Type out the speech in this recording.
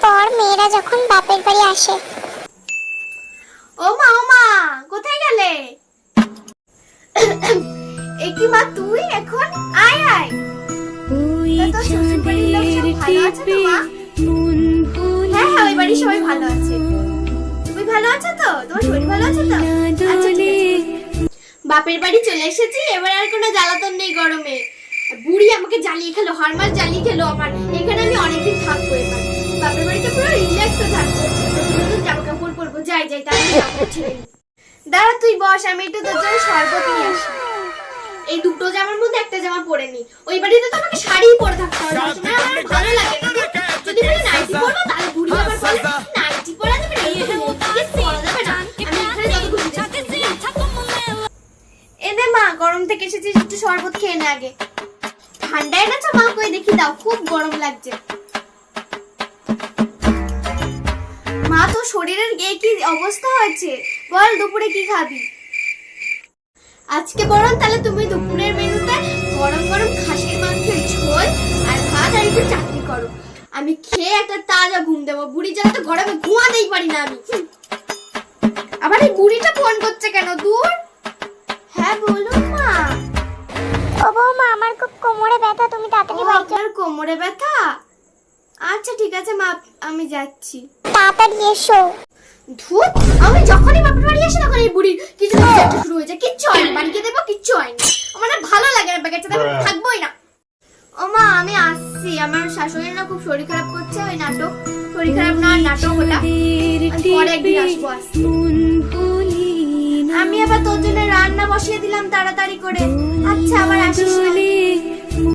পর মেয়েরা যখন বাপের বাড়ি আসে। ও মা কোথায় গেলে? কি মা তুই এখন আয় আয়। তোর শ্বশুর বাড়ির লোক সব ভালো আছে তো মা? হ্যাঁ ওই বাড়ি সবাই ভালো আছে। তুমি ভালো আছো তো? তোমার শরীর ভালো আছে তো? আচ্ছা ঠিক আছে। বাপের বাড়ি চলে এসেছি, এবার আর কোনো জ্বালাতন নেই গরমে। বুড়ি আমাকে জ্বালিয়ে খেলো, হারমাস জ্বালিয়ে খেলো আমার। এখানে আমি অনেকদিন থাকবো এবার। বাপের বাড়িতে পুরো রিল্যাক্সে থাকবো। নতুন জামা কাপড় পরবো, যাই তাহলে কাপড় ছেড়ে নি। দাঁড়া তুই বস, আমি একটু তোর জন্য শরবত নিয়ে আসি। এই দুটো জামার মধ্যে একটা জামা পরে নি। ওই বাড়িতে তো আমাকে শাড়ি পরে থাকতে হবে, আমার ভালো লাগে না। যদি বলে নাইটি পরো তাহলে বুড়ি আবার বলে নাইটি পরা যাবে না, পরা যাবে না। আমি এখানে যত খুশি এনে মা, গরম থেকে এসেছিস, একটু শরবত খেয়ে নে আগে। ঠান্ডা এনেছো মা? কই দেখি দাও, খুব গরম লাগছে। মা তো শরীরের কি অবস্থা হয়েছে বল, দুপুরে কি খাবি? আজকে বরং তাহলে তুমি দুপুরের মেনুতে গরম গরম খাসির মাংসের ঝোল আর ভাত আর একটু চাটনি করো। আমি খেয়ে একটা তাজা ঘুম দেবো। বুড়ি জানা তো গরমে ঘুমাতেই পারি না আমি। আবার এই বুড়িটা ফোন করছে কেন? দূর। হ্যাঁ বলুন মা। ও বৌমা, আমার খুব কোমরে ব্যথা, তুমি তাড়াতাড়ি বাড়ি চলো। আপনার কোমরে ব্যথা? আচ্ছা ঠিক আছে মা, আমি যাচ্ছি। তাড়াতাড়ি এসো। ধুত, আমি যখনই বাপের বাড়ি আসি তখন এই বুড়ি কিছু একটা শুরু হয়ে যায়। কিচ্ছু হয়নি, বাড়িতে দেবো কিচ্ছু হয়নি। আমার না ভালো লাগে না, ব্যাগের সাথে থাকবোই না। ও মা আমি আসছি, আমার শাশুড়ি না খুব শরীর খারাপ করছে। ওই নাটক, শরীর খারাপ না নাটক ওটা, পরে একদিন আসবো। আমি আবার তোর জন্য রান্না বসিয়ে দিলাম তাড়াতাড়ি করে। আচ্ছা আবার আসিস না।